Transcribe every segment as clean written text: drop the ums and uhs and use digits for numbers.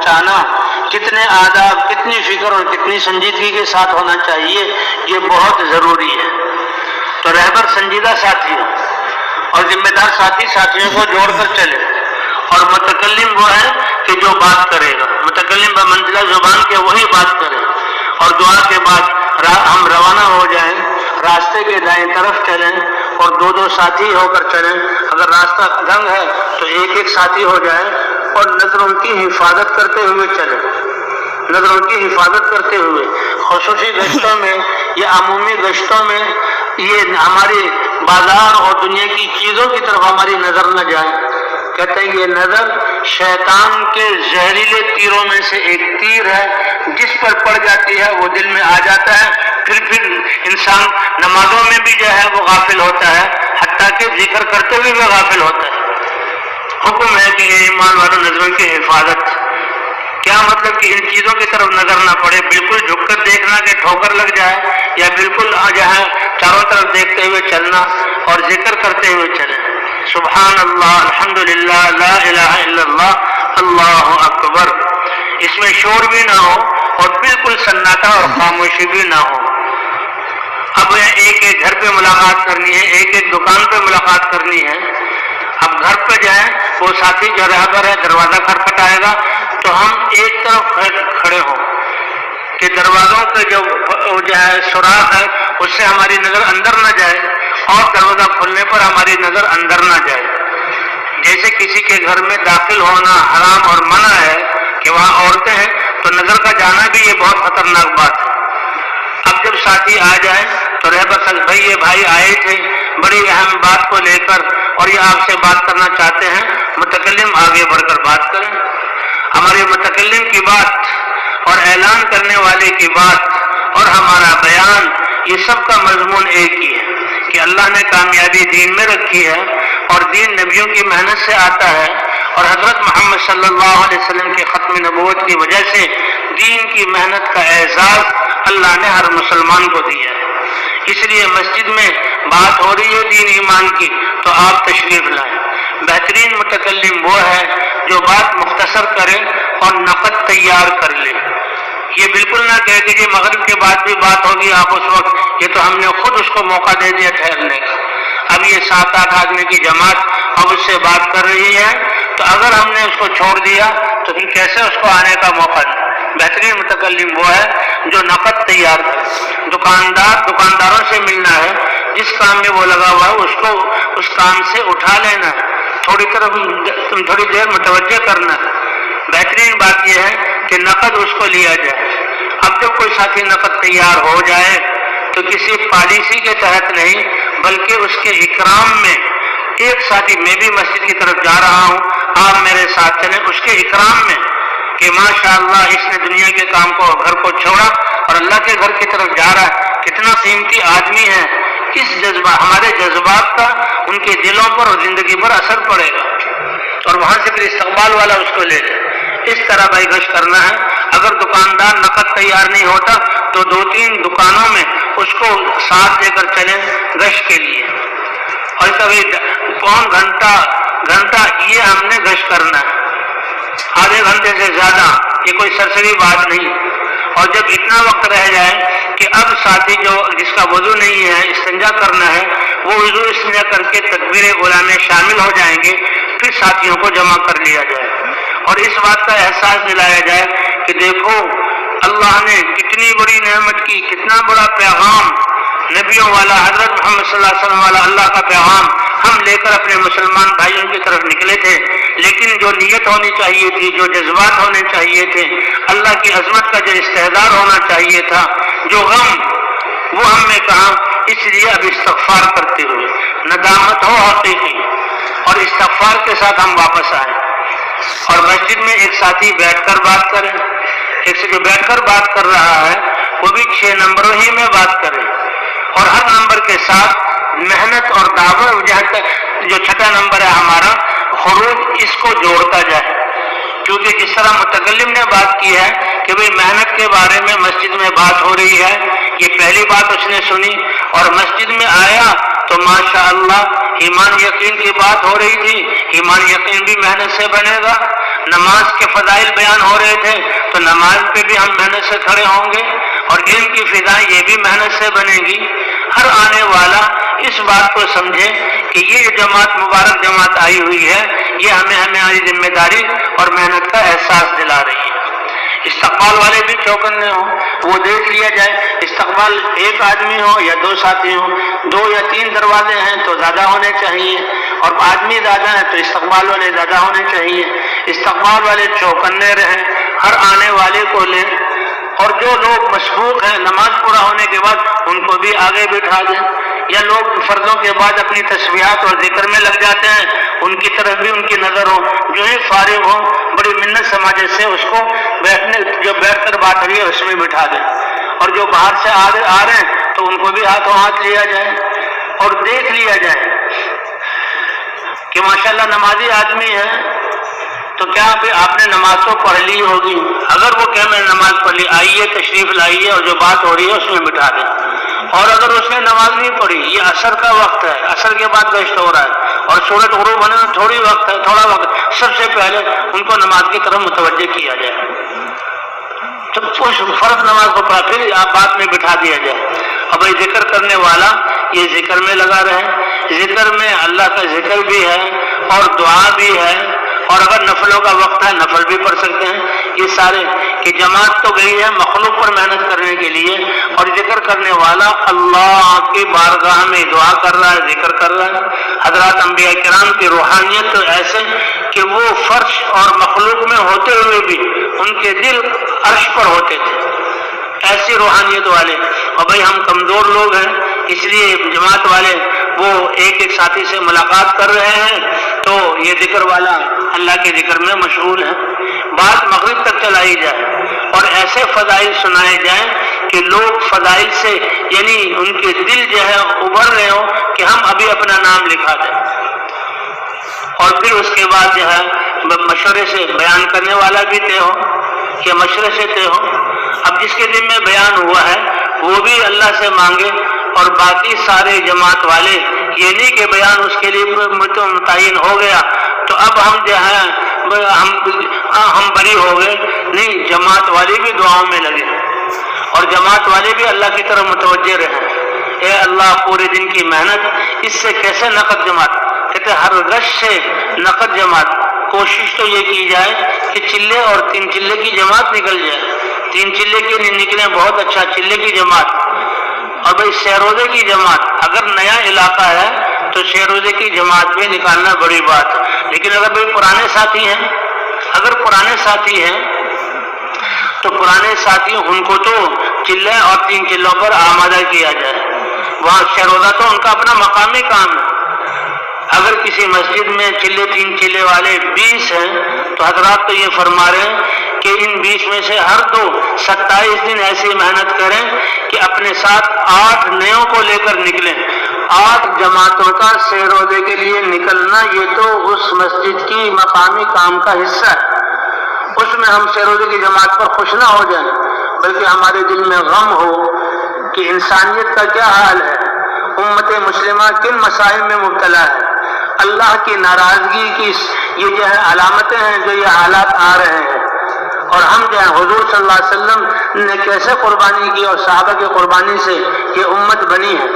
پہنچانا کتنے آداب، کتنی فکر اور کتنی سنجیدگی کے ساتھ ہونا چاہیے، یہ بہت ضروری ہے۔ تو رہبر سنجیدہ ساتھی ہو اور ذمہ دار ساتھی ساتھیوں کو جوڑ کر چلے، اور متکلم وہ ہے کہ جو بات کرے گا، متکلم بمنزلہ زبان کے وہی بات کرے، اور دعا کے بعد ہم روانہ ہو جائیں، راستے کے دائیں طرف چلیں اور دو دو ساتھی ہو کر چلیں۔ اگر راستہ تنگ ہے تو ایک ایک ساتھی ہو جائے اور نظروں کی حفاظت کرتے ہوئے چلیں، نظروں کی حفاظت کرتے ہوئے۔ خصوصی گشتوں میں یا عمومی گشتوں میں یہ ہماری بازار اور دنیا کی چیزوں کی طرف ہماری نظر نہ جائے۔ کہتے ہیں یہ نظر شیطان کے زہریلے تیروں میں سے ایک تیر ہے، جس پر پڑ جاتی ہے وہ دل میں آ جاتا ہے، پھر انسان نمازوں میں بھی جو ہے وہ غافل ہوتا ہے، حتیٰ کہ ذکر کرتے ہوئے بھی غافل ہوتا ہے۔ حکم ہے کہ ایمان والوں نظروں کی حفاظت۔ کیا مطلب کہ ان چیزوں کی طرف نظر نہ پڑے، بالکل جھک کر دیکھنا کہ ٹھوکر لگ جائے، یا بالکل جو ہے چاروں طرف دیکھتے ہوئے چلنا اور ذکر کرتے ہوئے چلیں، سبحان اللہ، الحمدللہ، لا الہ الا اللہ، اللہ اکبر۔ اس میں شور بھی نہ ہو اور بالکل سناٹا اور خاموشی بھی نہ ہو۔ اب ایک ایک گھر پہ ملاقات کرنی ہے، ایک ایک دکان پہ ملاقات کرنی ہے۔ اب گھر پہ جو ہے وہ ساتھی جو رہبر ہے دروازہ کھٹکھٹائے گا تو ہم ایک طرف کھڑے ہوں کہ دروازوں کے جو ہے سوراخ ہے اس سے ہماری نظر اندر نہ جائے، اور دروازہ کھلنے پر ہماری نظر اندر نہ جائے۔ جیسے کسی کے گھر میں داخل ہونا حرام اور منع ہے کہ وہاں عورتیں ہیں، تو نظر کا جانا بھی یہ بہت خطرناک بات ہے۔ اب جب ساتھی آ جائیں تو رہبر صاحب، بھائی یہ بھائی آئے تھے بڑی اہم بات کو لے کر اور یہ آپ سے بات کرنا چاہتے ہیں، متکلم آگے بڑھ کر بات کریں۔ ہمارے متکلم کی بات اور اعلان کرنے والے کی بات اور ہمارا بیان، یہ سب کا مضمون ایک ہی ہے کہ اللہ نے کامیابی دین میں رکھی ہے، اور دین نبیوں کی محنت سے آتا ہے، اور حضرت محمد صلی اللہ علیہ وسلم کے ختم نبوت کی وجہ سے دین کی محنت کا اعزاز اللہ نے ہر مسلمان کو دیا ہے۔ اس لیے مسجد میں بات ہو رہی ہے دین ایمان کی تو آپ تشریف لائیں۔ بہترین متکلم وہ ہے جو بات مختصر کرے اور نقد تیار کر لے۔ یہ بالکل نہ کہے کہ جی مغرب کے بعد بھی بات ہوگی آپ اس وقت، یہ تو ہم نے خود اس کو موقع دے دیا ٹھہرنے کا۔ اب یہ 7-8 آدمی کی جماعت اب اس سے بات کر رہی ہے، تو اگر ہم نے اس کو چھوڑ دیا تو پھر کیسے اس کو آنے کا موقع دیں۔ بہترین متکلم وہ ہے جو نقد تیار کرے۔ دکانداروں سے ملنا ہے، جس کام میں وہ لگا ہوا ہے اس کو اس کام سے اٹھا لینا ہے، تھوڑی دیر متوجہ کرنا ہے۔ بہترین بات یہ ہے کہ نقد اس کو لیا جائے۔ اب جب کوئی ساتھی نقد تیار ہو جائے تو کسی پالیسی کے تحت نہیں، بلکہ اس کے اکرام میں، ایک ساتھی میں بھی مسجد کی طرف جا رہا ہوں آپ میرے ساتھ چلیں، اس کے اکرام میں کہ ماشاءاللہ اس نے دنیا کے کام کو گھر کو چھوڑا اور اللہ کے گھر کی طرف جا رہا ہے، کتنا قیمتی آدمی ہے۔ اس جذبہ ہمارے جذبات کا ان کے دلوں پر اور زندگی پر اثر پڑے گا، اور وہاں سے پھر استقبال والا اس کو لے لے۔ اس طرح بھائی گشت کرنا ہے۔ اگر دکاندار نقد تیار نہیں ہوتا تو 2-3 دکانوں میں اس کو ساتھ لے کر چلیں گشت کے لیے، اور کبھی پون گھنٹہ یہ ہم نے گشت کرنا ہے، آدھے گھنٹے سے زیادہ، یہ کوئی سرسری بات نہیں۔ اور جب اتنا وقت رہ جائے کہ اب ساتھی جس کا وضو نہیں ہے استنجا کرنا ہے، وہ وضو استنجا کر کے تکبیر اولیٰ میں شامل ہو جائیں گے، پھر ساتھیوں کو جمع کر لیا جائے اور اس بات کا احساس دلایا جائے کہ دیکھو اللہ نے کتنی بڑی نعمت کی، کتنا بڑا پیغام نبیوں والا حضرت محمد صلی اللہ علیہ وسلم والا اللہ کا پیغام ہم لے کر اپنے مسلمان بھائیوں کی طرف نکلے تھے، لیکن جو نیت ہونی چاہیے تھی، جو جذبات ہونے چاہیے تھے، اللہ کی عظمت کا جو استحضار ہونا چاہیے تھا، جو غم، وہ ہم نے کہا۔ اس لیے اب استغفار کرتے ہوئے ندامت ہو حقیقی اور استغفار کے ساتھ ہم واپس آئیں، اور مسجد میں ایک ساتھی بیٹھ کر بات کریں، ایک سے جو بیٹھ کر بات کر رہا ہے وہ بھی 6 نمبروں ہی میں بات کرے، اور ہر نمبر کے ساتھ محنت اور دعوت، جہاں تک جو 6واں نمبر ہے ہمارا خروج، اس کو جوڑتا جائے، کیونکہ جس طرح متکلم نے بات کی ہے کہ بھئی محنت کے بارے میں مسجد میں بات ہو رہی ہے، یہ پہلی بات اس نے سنی، اور مسجد میں آیا تو ماشاءاللہ ایمان یقین کی بات ہو رہی تھی۔ ایمان یقین بھی محنت سے بنے گا، نماز کے فضائل بیان ہو رہے تھے تو نماز پہ بھی ہم محنت سے کھڑے ہوں گے، اور علم کی فضائیں یہ بھی محنت سے بنے گی۔ ہر آنے والا اس بات کو سمجھے کہ یہ جو جماعت مبارک جماعت آئی ہوئی ہے یہ ہمیں ہماری ذمہ داری اور محنت کا احساس دلا رہی ہے۔ استقبال والے بھی چوکنے ہوں، وہ دیکھ لیا جائے، استقبال ایک آدمی ہو یا دو ساتھی ہوں، 2 یا 3 دروازے ہیں تو زیادہ ہونے چاہیے، اور آدمی زیادہ ہیں تو استقبال والے زیادہ ہونے چاہیے۔ استقبال والے چوکنے رہیں، ہر آنے والے کو لیں، اور جو لوگ مسبوق ہیں نماز پورا ہونے کے بعد ان کو بھی آگے بٹھا دیں، یا لوگ فرضوں کے بعد اپنی تسبیحات اور ذکر میں لگ جاتے ہیں ان کی طرف بھی ان کی نظر ہو، جو ہی فارغ ہو بڑی منت سماجت سے اس کو جو بیٹھ کر بات رہی ہے اس میں بٹھا دیں، اور جو باہر سے آ رہے ہیں تو ان کو بھی ہاتھوں ہاتھ لیا جائے اور دیکھ لیا جائے کہ ماشاءاللہ نمازی آدمی ہے تو کیا ابھی آپ نے نماز تو پڑھ لی ہوگی؟ اگر وہ کہ میں نے نماز پڑھ لی، آئیے تشریف لائیے اور جو بات ہو رہی ہے اس میں بٹھا دیں۔ اور اگر اس نے نماز نہیں پڑھی، یہ عصر کا وقت ہے، عصر کے بعد گشت ہو رہا ہے اور سورج غروب ہونے میں تھوڑا وقت، سب سے پہلے ان کو نماز کی طرف متوجہ کیا جائے، جب کچھ فرض نماز کو پڑھا پھر آپ بات میں بٹھا دیا جائے۔ اب یہ ذکر کرنے والا یہ ذکر میں لگا رہے، ذکر میں اللہ کا ذکر بھی ہے اور دعا بھی ہے، اور اگر نفلوں کا وقت ہے نفل بھی پڑھ سکتے ہیں۔ یہ سارے کہ جماعت تو گئی ہے مخلوق پر محنت کرنے کے لیے، اور ذکر کرنے والا اللہ کی بارگاہ میں دعا کر رہا ہے، ذکر کر رہا ہے۔ حضرات انبیاء کرام کی روحانیت تو ایسے کہ وہ فرش اور مخلوق میں ہوتے ہوئے بھی ان کے دل عرش پر ہوتے تھے، ایسی روحانیت والے۔ اور بھائی ہم کمزور لوگ ہیں، اس لیے جماعت والے وہ ایک ساتھی سے ملاقات کر رہے ہیں تو یہ ذکر والا اللہ کے ذکر میں مشغول ہے، بات مغرب تک چلائی جائے اور ایسے فضائل سنائے جائیں کہ لوگ فضائل سے یعنی ان کے دل جو ہے ابھر رہے ہوں کہ ہم ابھی اپنا نام لکھا دیں، اور پھر اس کے بعد جو ہے مشورے سے بیان کرنے والا بھی طے ہو یا مشورے سے طے ہو۔ اب جس کے دن میں بیان ہوا ہے وہ بھی اللہ سے مانگے، اور باقی سارے جماعت والے یہ نہیں کہ بیان اس کے لیے متعین ہو گیا تو اب ہم جو ہے ہم بری ہو گئے، نہیں، جماعت والے بھی دعاؤں میں لگے اور جماعت والے بھی اللہ کی طرف متوجہ رہے۔ اے اللہ پورے دن کی محنت اس سے کیسے نقد جماعت، کہتے ہر غش سے نقد جماعت، کوشش تو یہ کی جائے کہ چلے اور 3 چلے کی جماعت نکل جائے، 3 چلے کی نہیں نکلے بہت اچھا، چلے کی جماعت۔ اور بھائی شہروزے کی جماعت، اگر نیا علاقہ ہے تو شہروزے کی جماعت بھی نکالنا بڑی بات ہے، لیکن اگر بھائی پرانے ساتھی ہیں، اگر پرانے ساتھی ہیں تو پرانے ساتھی ان کو تو چلے اور 3 چلوں پر آمادہ کیا جائے، وہاں شہروزہ تو ان کا اپنا مقامی کام ہے۔ اگر کسی مسجد میں 3 چلے والے 20 ہیں تو حضرات تو یہ فرما رہے ہیں کہ ان 20 میں سے ہر 2 27 دن ایسی محنت کریں کہ اپنے ساتھ 8 نیوں کو لے کر نکلیں۔ 8 جماعتوں کا سہ روزے کے لیے نکلنا یہ تو اس مسجد کی مقامی کام کا حصہ ہے، اس میں ہم سہ روزے کی جماعت پر خوش نہ ہو جائیں بلکہ ہمارے دل میں غم ہو کہ انسانیت کا کیا حال ہے، امت مسلمہ کن مسائل میں مبتلا ہے، اللہ کی ناراضگی کی یہ جو ہے علامتیں ہیں جو یہ حالات آ رہے ہیں، اور ہم جو ہے حضور صلی اللہ علیہ وسلم نے کیسے قربانی کی اور صحابہ کی قربانی سے یہ امت بنی ہے۔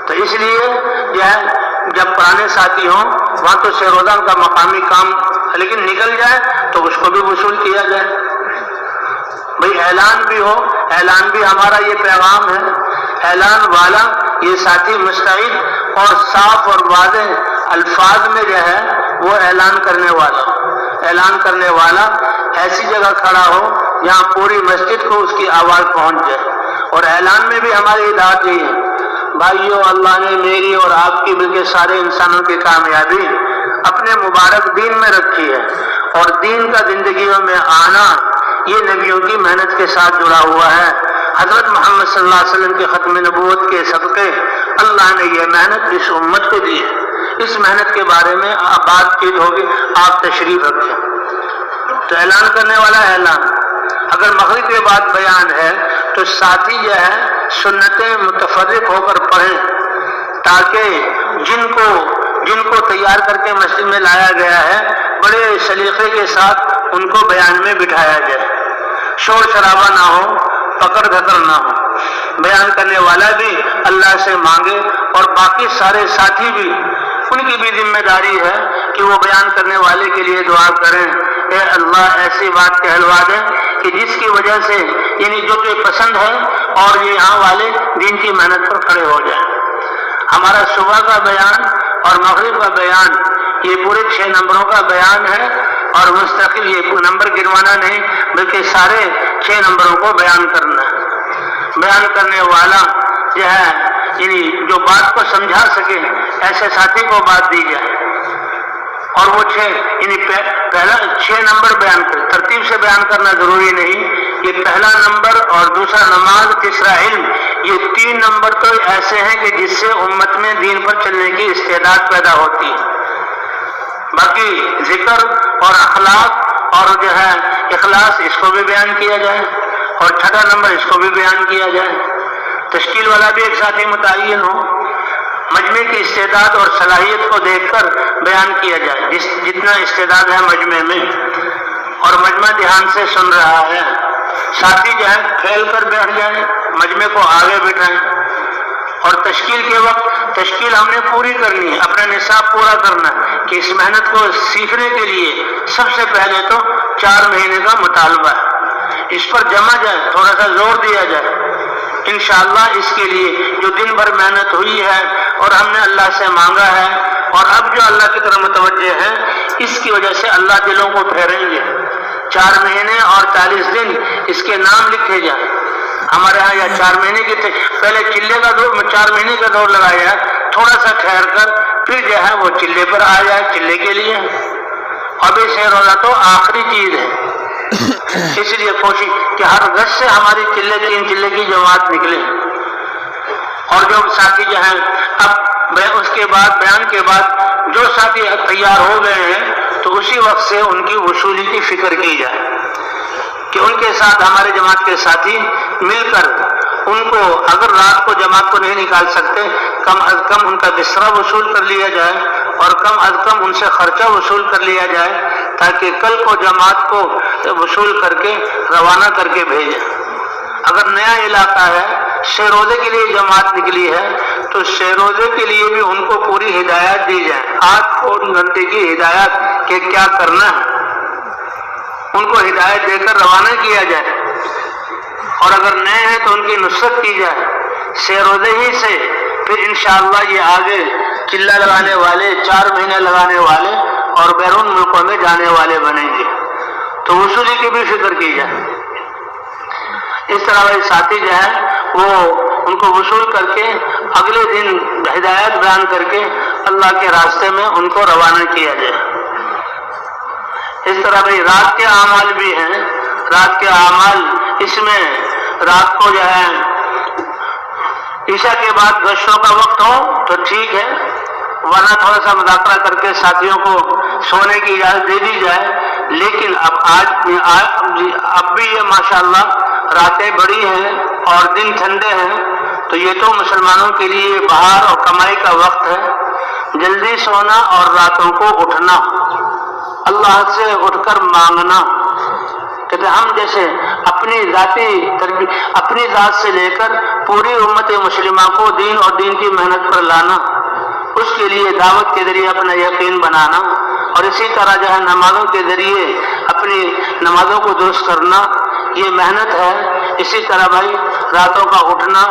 تو اس لیے جو ہے جب پرانے ساتھی ہوں وہاں تو سہ روزہ کا مقامی کام، لیکن نکل جائے تو اس کو بھی وصول کیا جائے۔ بھئی اعلان بھی ہو، اعلان بھی ہمارا یہ پیغام ہے، اعلان والا یہ ساتھی مستعد اور صاف اور واضح الفاظ میں جو ہے وہ اعلان کرنے والا، اعلان کرنے والا ایسی جگہ کھڑا ہو جہاں پوری مسجد کو اس کی آواز پہنچ جائے۔ اور اعلان میں بھی ہماری دعوت یہی ہے، بھائیو اللہ نے میری اور آپ کی بلکہ سارے انسانوں کی کامیابی اپنے مبارک دین میں رکھی ہے، اور دین کا زندگیوں میں آنا یہ نبیوں کی محنت کے ساتھ جڑا ہوا ہے۔ حضرت محمد صلی اللہ علیہ وسلم کے ختم نبوت کے صدقے اللہ نے یہ محنت اس امت کو دی ہے۔ اس محنت کے بارے میں بات چیت ہوگی، آپ تشریف رکھیں۔ تو اعلان کرنے والا اعلان، اگر مغرب کے بعد بیان ہے تو ساتھی جو ہے سنتیں متفرق ہو کر پڑھیں تاکہ جن کو تیار کر کے مسجد میں لایا گیا ہے بڑے سلیقے کے ساتھ ان کو بیان میں بٹھایا جائے، شور شرابہ نہ ہو، پکڑ دھکڑ نہ ہو، بیان کرنے والا بھی اللہ سے مانگے اور باقی سارے ساتھی بھی، ان کی بھی ذمہ داری ہے کہ وہ بیان کرنے والے کے لیے دعا کریں، اے اللہ ایسی بات کہلوا دیں کہ جس کی وجہ سے یعنی جو کہ پسند ہے اور یہ یہاں والے دین کی محنت پر کھڑے ہو جائیں۔ ہمارا صبح کا بیان اور مغرب کا بیان یہ پورے 6 نمبروں کا بیان ہے، اور مستقل یہ نمبر گنوانا نہیں بلکہ سارے 6 نمبروں کو بیان کرنا ہے۔ بیان کرنے والا جو ہے یعنی جو بات کو سمجھا سکے ایسے ساتھی کو بات دی جائے، اور وہ 6 یعنی پہلا 6 نمبر بیان کرے، ترتیب سے بیان کرنا ضروری نہیں، یہ پہلا نمبر اور دوسرا نماز، تیسرا علم، یہ 3 نمبر تو ایسے ہیں کہ جس سے امت میں دین پر چلنے کی استعداد پیدا ہوتی ہے۔ باقی ذکر اور اخلاق اور جو ہے اخلاص، اس کو بھی بیان کیا جائے، اور 6واں نمبر اس کو بھی بیان کیا جائے۔ تشکیل والا بھی ایک ساتھی متعین ہو، مجمع کی استعداد اور صلاحیت کو دیکھ کر بیان کیا جائے، جتنا استعداد ہے مجمع میں، اور مجمع دھیان سے سن رہا ہے۔ ساتھی جو ہے پھیل کر بیٹھ جائیں، مجمع کو آگے بٹھائیں، اور تشکیل کے وقت تشکیل ہم نے پوری کرنی ہے، اپنا نصاب پورا کرنا ہے کہ اس محنت کو سیکھنے کے لیے سب سے پہلے تو 4 مہینے کا مطالبہ ہے، اس پر جمع جائے، تھوڑا سا زور دیا جائے انشاءاللہ۔ اس کے لیے جو دن بھر محنت ہوئی ہے اور ہم نے اللہ سے مانگا ہے، اور اب جو اللہ کی طرف متوجہ ہے، اس کی وجہ سے اللہ دلوں کو پھیریں گے۔ 4 مہینے اور 40 دن اس کے نام لکھے جائیں۔ ہمارے ہاں یا 4 مہینے کے پہلے چلے کا دور، 4 مہینے کا دور لگایا جائے، تھوڑا سا ٹھہر کر پھر جو ہے وہ چلے پر آ جائے، چلے کے لیے۔ ابھی سے روزہ تو آخری چیز ہے، اس لیے کوشش کہ ہر گز سے ہماری 3 چلے کی جماعت نکلے، اور جو ساتھی جو ہیں اب اس کے بعد بیان کے بعد جو ساتھی تیار ہو گئے ہیں تو اسی وقت سے ان کی وصولی کی فکر کی جائے کہ ان کے ساتھ ہمارے جماعت کے ساتھی مل کر ان کو، اگر رات کو جماعت کو نہیں نکال سکتے، کم از کم ان کا بستر وصول کر لیا جائے، اور کم از کم ان سے خرچہ وصول کر لیا جائے، تاکہ کل کو جماعت کو وصول کر کے روانہ کر کے بھیجیں۔ اگر نیا علاقہ ہے، 6 روزے کے لیے جماعت نکلی ہے، تو 6 روزے کے لیے بھی ان کو پوری ہدایات دی جائے، 8 گھنٹے کی ہدایات کہ کیا کرنا ہے، ان کو ہدایت دے کر روانہ کیا جائے۔ اور اگر نئے ہیں تو ان کی نصرت کی جائے 6 روزے ہی سے، پھر انشاءاللہ یہ آگے چلہ لگانے والے، 4 مہینے لگانے والے اور بیرون ملکوں میں جانے والے بنیں گے۔ تو وصولی کی بھی فکر کی جائے۔ اس طرح وہ ساتھی جو ہے وہ ان کو وصول کر کے اگلے دن ہدایت بیان کر کے اللہ کے راستے میں ان کو روانہ کیا جائے۔ اس طرح بھائی رات کے اعمال بھی ہیں، رات کے اعمال، اس میں رات کو جو ہے عشاء کے بعد گشتوں کا وقت ہو تو ٹھیک ہے، ورنہ تھوڑا سا مذاکرہ کر کے ساتھیوں کو سونے کی اجازت دے دی جائے۔ لیکن اب بھی یہ ماشاءاللہ راتیں بڑی ہیں اور دن ٹھنڈے ہیں، تو یہ تو مسلمانوں کے لیے بہار اور کمائی کا وقت ہے۔ جلدی سونا اور راتوں کو اٹھنا، اللہ سے اٹھ کر مانگنا، کہتے ہم جیسے اپنی ذات سے لے کر پوری امت مسلمہ کو دین اور دین کی محنت پر لانا، اس کے لیے دعوت کے ذریعے اپنا یقین بنانا، اور اسی طرح جو ہے نمازوں کے ذریعے اپنی نمازوں کو درست کرنا، یہ محنت ہے۔ اسی طرح بھائی راتوں کا اٹھنا،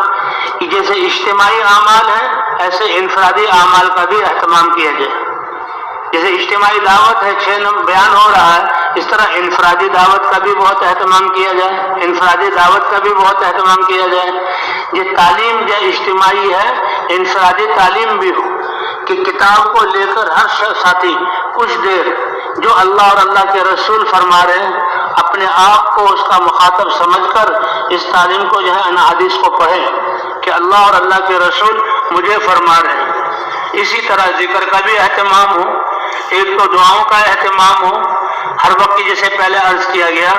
جیسے اجتماعی اعمال ہیں ایسے انفرادی اعمال کا بھی اہتمام کیا جائے۔ جیسے اجتماعی دعوت ہے، 6 بیان ہو رہا ہے، اس طرح انفرادی دعوت کا بھی بہت اہتمام کیا جائے، انفرادی دعوت کا بھی بہت اہتمام کیا جائے۔ یہ تعلیم جو اجتماعی ہے، انفرادی تعلیم بھی ہو کہ کتاب کو لے کر ہر ساتھی کچھ دیر جو اللہ اور اللہ کے رسول فرما رہے ہیں، اپنے آپ کو اس کا مخاطب سمجھ کر اس تعلیم کو جو ہے ان حدیث کو پڑھے کہ اللہ اور اللہ کے رسول مجھے فرما رہے ہیں۔ اسی طرح ذکر کا بھی اہتمام ہو، ایک تو دعاؤں کا اہتمام ہو، ہر وقت جیسے پہلے عرض کیا گیا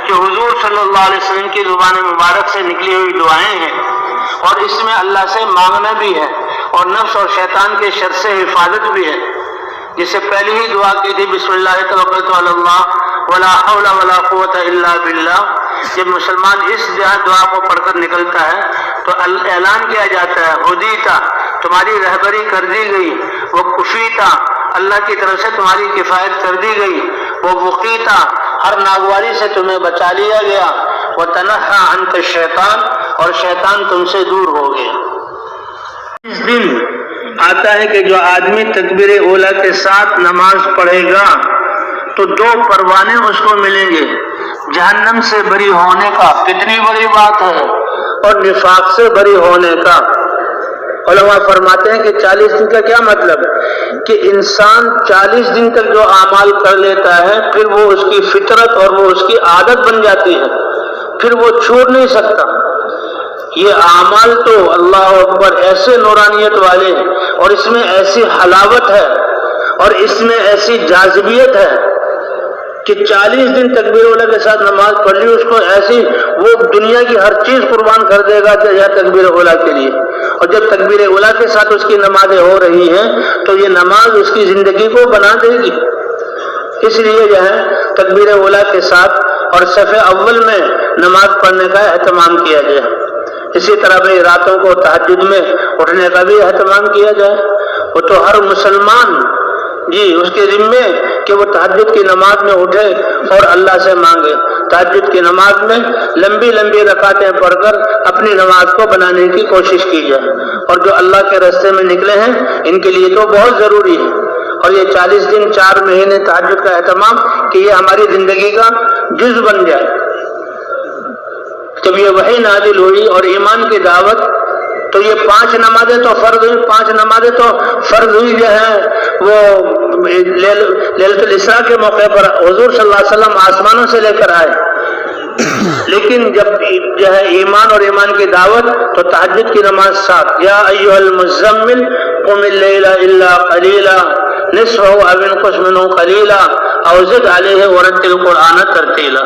کہ حضور صلی اللہ علیہ وسلم کی زبان مبارک سے نکلی ہوئی دعائیں ہیں، اور اس میں اللہ سے مانگنا بھی ہے، اور نفس اور شیطان کے شر سے حفاظت بھی ہے۔ جس سے پہلی ہی دعا کی تھی بسم اللہ توکلت علی اللہ ولا حول ولا قوت الا باللہ، جب مسلمان اس دعا کو پڑھ کر نکلتا ہے تو اعلان کیا جاتا ہے ہدیتا، تمہاری رہبری کر دی گئی، وہ کفیتا، اللہ کی طرف سے تمہاری کفایت کر دی گئی، وہ وقیتا، ہر ناگواری سے تمہیں بچا لیا گیا، وہ تنحى عنک الشیطان، اور شیطان تم سے دور ہو گیا۔ اس دن آتا ہے کہ جو آدمی تکبیر اولیٰ کے ساتھ نماز پڑھے گا تو 2 پروانے اس کو ملیں گے، جہنم سے بری ہونے کا، کتنی بڑی بات ہے، اور نفاق سے بری ہونے کا۔ علماء فرماتے ہیں کہ 40 دن کا کیا مطلب کہ انسان 40 دن تک جو اعمال کر لیتا ہے پھر وہ اس کی فطرت اور وہ اس کی عادت بن جاتی ہے، پھر وہ چھوڑ نہیں سکتا۔ یہ اعمال تو اللہ اکبر ایسے نورانیت والے ہیں، اور اس میں ایسی حلاوت ہے اور اس میں ایسی جاذبیت ہے کہ 40 دن تکبیر اولیٰ کے ساتھ نماز پڑھ لی، اس کو ایسی وہ دنیا کی ہر چیز قربان کر دے گا یا تکبیر اولیٰ کے لیے۔ اور جب تکبیر اولیٰ کے ساتھ اس کی نمازیں ہو رہی ہیں تو یہ نماز اس کی زندگی کو بنا دے گی۔ اس لیے جو ہے تکبیر اولیٰ کے ساتھ اور صف اول میں نماز پڑھنے کا اہتمام کیا جائے۔ اسی طرح بھائی راتوں کو تہجد میں اٹھنے کا بھی اہتمام کیا جائے۔ وہ تو ہر مسلمان اس کے ذمے کہ وہ تہجد کی نماز میں اٹھے اور اللہ سے مانگے، تہجد کی نماز میں لمبی لمبی رکعتیں پڑھ کر اپنی نماز کو بنانے کی کوشش کی جائے۔ اور جو اللہ کے راستے میں نکلے ہیں ان کے لیے تو بہت ضروری ہے۔ اور یہ 40 دن 4 مہینے تہجد کا اہتمام کہ یہ ہماری زندگی کا جز بن جائے۔ جب یہ وحی نازل ہوئی اور ایمان کی دعوت تو یہ 5 نمازیں تو فرض ہوئی، 5 نمازیں تو فرض ہوئی جو ہے وہ لیلۃ الاسراء کے موقع پر حضور صلی اللہ علیہ وسلم آسمانوں سے لے کر آئے۔ لیکن جب جو ہے ایمان اور ایمان کی دعوت تو تہجد کی نماز ساتھ، یا ایھا المزمل قم اللیل الا قلیلا نصفہ او انقص منہ قلیلا او زد علیہ ورتل القرآن ترتیلا۔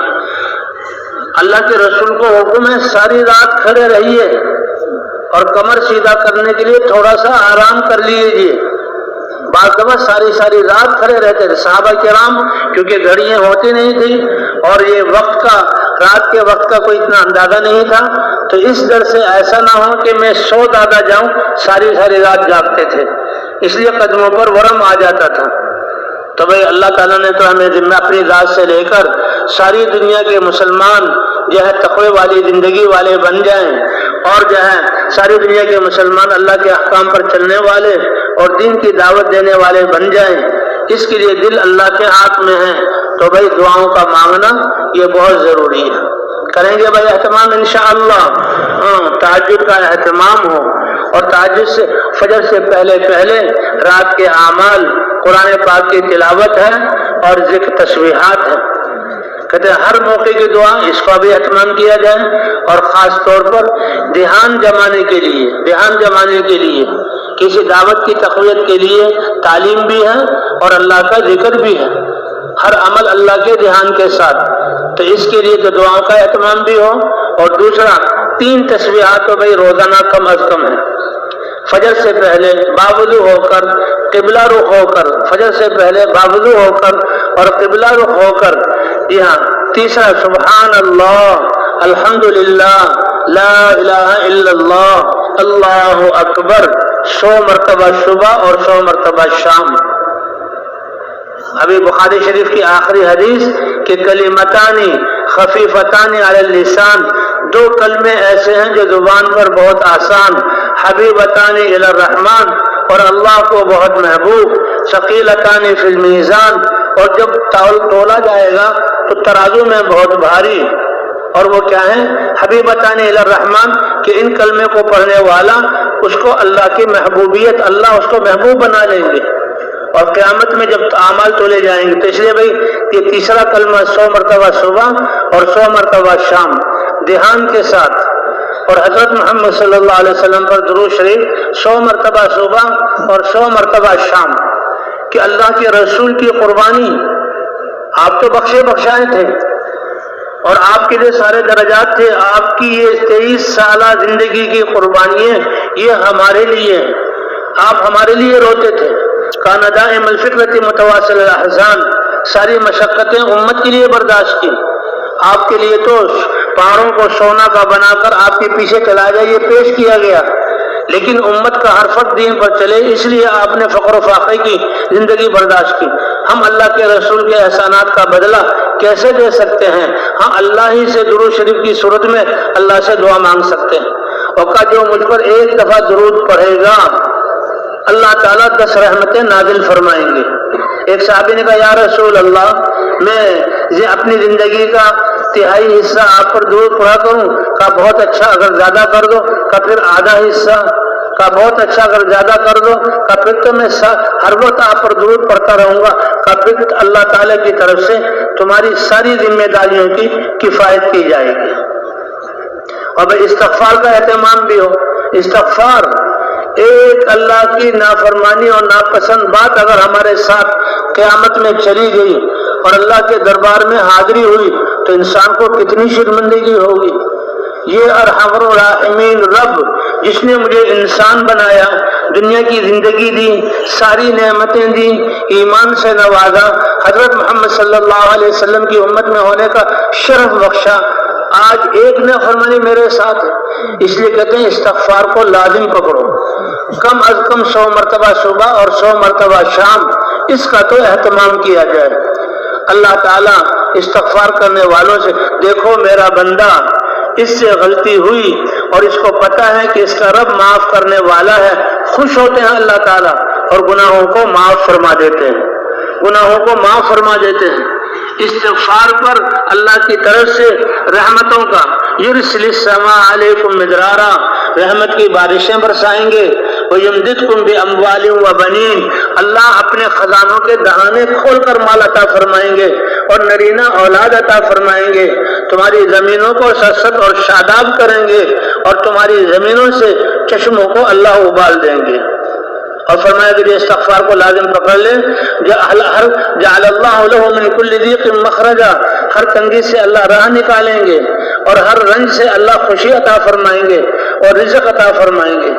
اللہ کے رسول کو حکم ہے ساری رات کھڑے رہیے اور کمر سیدھا کرنے کے لیے تھوڑا سا آرام کر لیجیے۔ بعض دفعہ ساری رات کھڑے رہتے تھے صحابہ کرام، کیونکہ گھڑیاں ہوتی نہیں تھی اور یہ وقت کا، رات کے وقت کا کوئی اتنا اندازہ نہیں تھا، تو اس ڈر سے ایسا نہ ہو کہ میں سو دادا جاؤں، ساری رات جاگتے تھے، اس لیے قدموں پر ورم آ جاتا تھا۔ تو بھائی اللہ تعالیٰ نے تو ہمیں ذمہ اپنی ذات سے لے کر ساری دنیا کے مسلمان جو ہے تقوی والی زندگی والے بن جائیں، اور جو ہے ساری دنیا کے مسلمان اللہ کے احکام پر چلنے والے اور دین کی دعوت دینے والے بن جائیں۔ اس کے لیے دل اللہ کے ہاتھ میں ہے، تو بھائی دعاؤں کا مانگنا یہ بہت ضروری ہے۔ کریں گے بھائی اہتمام انشاءاللہ، تہجد کا اہتمام ہو، اور تہجد سے فجر سے پہلے رات کے اعمال قرآن پاک کی تلاوت ہے اور ذکر تسبیحات ہے۔ کہتے ہیں ہر موقع کی دعا اس کا بھی اہتمام کیا جائے، اور خاص طور پر دھیان جمانے کے لیے کسی دعوت کی تقویت کے لیے تعلیم بھی ہے اور اللہ کا ذکر بھی ہے، ہر عمل اللہ کے دھیان کے ساتھ، تو اس کے لیے تو دعاؤں کا اہتمام بھی ہو۔ اور دوسرا 3 تسبیحات تو بھائی روزانہ کم از کم ہے، فجر سے پہلے باوضو ہو کر، قبلہ رخ ہو کر، فجر سے پہلے باوضو ہو کر اور قبلہ رخ ہو کر۔ یہاں تیسرا سبحان اللہ، الحمدللہ، لا الہ الا اللہ، اللہ اکبر 100 مرتبہ صبح اور 100 مرتبہ شام۔ ابھی بخاری شریف کی آخری حدیث کہ کلمتانی خفیفتانی علی اللسان، 2 کلمے ایسے ہیں جو زبان پر بہت آسان، حبیبتانی الی الرحمن، اور اللہ کو بہت محبوب، ثقیلتانی فی المیزان، اور جب تولا جائے گا تو ترازو میں بہت بھاری۔ اور وہ کیا ہے؟ حبیبتانی الی الرحمن، کہ ان کلمے کو پڑھنے والا اس کو اللہ کی محبوبیت، اللہ اس کو محبوب بنا لیں گے، اور قیامت میں جب اعمال تولے جائیں گے۔ تو اس لیے بھائی یہ تیسرا کلمہ 100 مرتبہ صبح اور 100 مرتبہ شام دھیان کے ساتھ، اور حضرت محمد صلی اللہ علیہ وسلم پر درود شریف 100 مرتبہ صبح اور 100 مرتبہ شام، کہ اللہ کے رسول کی قربانی، آپ تو بخشائے تھے اور آپ کے لیے سارے درجات تھے، آپ کی یہ 23 سالہ زندگی کی قربانیاں یہ ہمارے لیے، آپ ہمارے لیے روتے تھے، کان دائم الفکرۃ متواصل الاحزان، ساری مشقتیں امت کے لیے برداشت کی. آپ کے لیے تو پہاڑوں کو سونا کا بنا کر آپ کے پیچھے چلا جائے یہ پیش کیا گیا، لیکن امت کا ہر فرد دین پر چلے اس لیے آپ نے فقر و فاقے کی زندگی برداشت کی. ہم اللہ کے رسول کے احسانات کا بدلہ کیسے دے سکتے ہیں؟ ہاں اللہ ہی سے درود شریف کی صورت میں اللہ سے دعا مانگ سکتے ہیں. اور کا جو مجھ پر ایک دفعہ درود پڑھے گا اللہ تعالیٰ 10 رحمتیں نازل فرمائیں گے. ایک صحابی نے کہا یا رسول اللہ میں اپنی زندگی کا تہائی حصہ آپ پر درود پڑھا کروں؟ کہا بہت اچھا، اگر زیادہ کر دو. کہا پھر آدھا حصہ. کہا بہت اچھا، اگر زیادہ کر دو. کہا پھر تو میں ہر وقت آپ پر درود پڑھتا رہوں گا. کہا پھر اللہ تعالیٰ کی طرف سے تمہاری ساری ذمہ داریوں کی کفایت کی جائے گی. اور بھائی استغفار کا اہتمام بھی ہو. استغفار ایک اللہ کی نافرمانی اور ناپسند بات اگر ہمارے ساتھ قیامت میں چلی گئی اور اللہ کے دربار میں حاضری ہوئی تو انسان کو کتنی شرمندگی ہوگی. یہ ارحم الراحمین رب جس نے مجھے انسان بنایا، دنیا کی زندگی دی، ساری نعمتیں دی، ایمان سے نوازا، حضرت محمد صلی اللہ علیہ وسلم کی امت میں ہونے کا شرف بخشا، آج ایک نافرمانی میرے ساتھ ہے. اس لیے کہتے ہیں استغفار کو لازم پکڑو، کم از کم 100 مرتبہ صبح اور 100 مرتبہ شام اس کا تو اہتمام کیا جائے. اللہ تعالیٰ استغفار کرنے والوں سے، دیکھو میرا بندہ اس سے غلطی ہوئی اور اس کو پتا ہے کہ اس کا رب معاف کرنے والا ہے، خوش ہوتے ہیں اللہ تعالیٰ اور گناہوں کو معاف فرما دیتے ہیں، گناہوں کو معاف فرما دیتے ہیں. استغفار پر اللہ کی طرف سے رحمتوں کا یرسل السماء علیکم مدرارا، رحمت کی بارشیں برسائیں گے. وَيُمْدِدْكُمْ بِأَمْوَالٍ وَبَنِينَ، اللہ اپنے خزانوں کے دہانے کھول کر مال عطا فرمائیں گے اور نرینہ اولاد عطا فرمائیں گے. تمہاری زمینوں کو سرسبز اور شاداب کریں گے اور تمہاری زمینوں سے چشموں کو اللہ ابال دیں گے. اور فرمایا کہ استغفار کو لازم پکڑ لیں. جعل اللہ لہ من کل ضیق مخرجا، ہر تنگی سے اللہ راہ نکالیں گے اور ہر رنج سے اللہ خوشی عطا فرمائیں گے اور رزق عطا فرمائیں گے.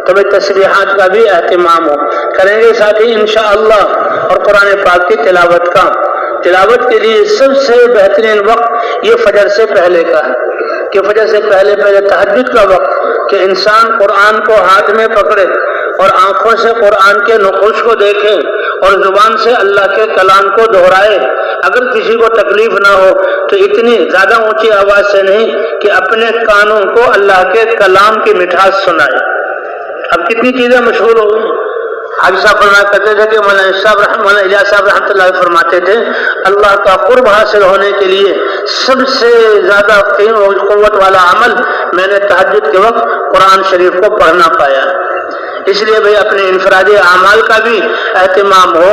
تو بھائی تسبیحات کا بھی اہتمام کریں گے ساتھی انشاءاللہ. اور قرآن پاک کی تلاوت کے لیے سب سے بہترین وقت یہ فجر سے پہلے کا ہے کہ فجر سے پہلے تہجد کا وقت کہ انسان قرآن کو ہاتھ میں پکڑے اور آنکھوں سے قرآن کے نقوش کو دیکھے اور زبان سے اللہ کے کلام کو دہرائے. اگر کسی کو تکلیف نہ ہو تو اتنی زیادہ اونچی آواز سے نہیں کہ اپنے کانوں کو اللہ کے کلام کی مٹھاس سنائے. اب کتنی چیزیں مشہور ہو گئی. حاجی صاحب فرمایا کرتے تھے کہ مولانا الیاس صاحب رحمۃ اللہ فرماتے تھے اللہ کا قرب حاصل ہونے کے لیے سب سے زیادہ قوت والا عمل میں نے تہجد کے وقت قرآن شریف کو پڑھنا پایا. اس لیے بھئی اپنے انفرادی اعمال کا بھی اہتمام ہو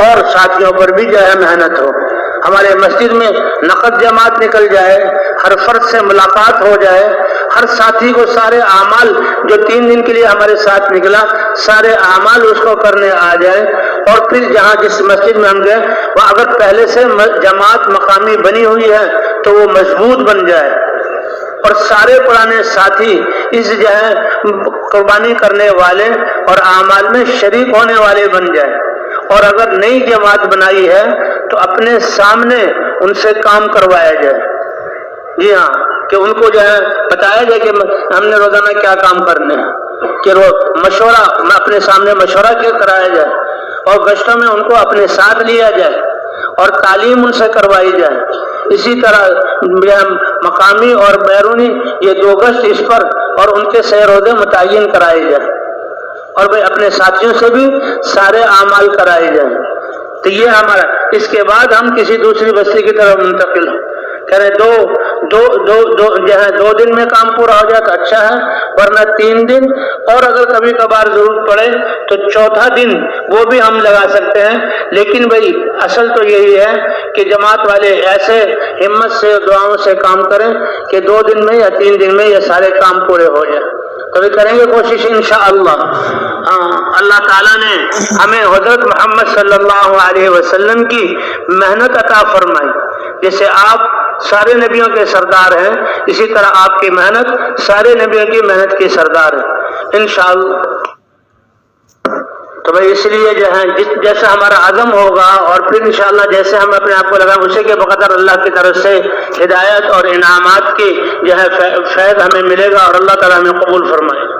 اور ساتھیوں پر بھی جو ہے محنت ہو. ہمارے مسجد میں نقد جماعت نکل جائے، ہر فرد سے ملاقات ہو جائے، ہر ساتھی کو سارے اعمال جو 3 دن کے لیے ہمارے ساتھ نکلا سارے اعمال اس کو کرنے آ جائے. اور پھر جہاں جس مسجد میں ہم گئے وہ اگر پہلے سے جماعت مقامی بنی ہوئی ہے تو وہ مضبوط بن جائے اور سارے پرانے ساتھی اس جو ہے قربانی کرنے والے اور اعمال میں شریک ہونے والے بن جائے. اور اگر نئی جماعت بنائی ہے تو اپنے سامنے ان سے کام کروایا جائے. جی ہاں، کہ ان کو جو ہے بتایا جائے کہ ہم نے روزانہ کیا کام کرنے ہیں، کہ مشورہ اپنے سامنے مشورہ کرایا جائے اور گشتوں میں ان کو اپنے ساتھ لیا جائے اور تعلیم ان سے کروائی جائے. اسی طرح مقامی اور بیرونی یہ 2 گشت اس پر اور ان کے سیر روزے متعین کرائے جائیں اور بھائی اپنے ساتھیوں سے بھی سارے اعمال کرائے جائیں. تو یہ ہمارا، اس کے بعد ہم کسی دوسری بستی کی طرف منتقل ہوں. کہہ رہے جو ہے 2 دن میں کام پورا ہو جائے تو اچھا ہے، ورنہ 3 دن اور اگر کبھی کبھار ضرورت پڑے تو 4تھا دن وہ بھی ہم لگا سکتے ہیں. لیکن بھائی اصل تو یہی ہے کہ جماعت والے ایسے ہمت سے دعاؤں سے کام کریں کہ 2 دن میں یا 3 دن میں یہ سارے کام پورے ہو جائیں. کبھی کریں گے کوشش انشاءاللہ. اللہ تعالیٰ نے ہمیں حضرت محمد صلی اللہ علیہ وسلم کی محنت عطا فرمائی. جیسے آپ سارے نبیوں کے سردار ہیں اسی طرح آپ کی محنت سارے نبیوں کی محنت کی سردار ہے انشاءاللہ. تو بھائی اس لیے جو ہے جیسا ہمارا عزم ہوگا اور پھر انشاءاللہ جیسے ہم اپنے آپ کو لگائیں اسی کے بقدر اللہ کی طرف سے ہدایت اور انعامات کی جو ہے فیض ہمیں ملے گا اور اللہ تعالیٰ ہمیں قبول فرمائے.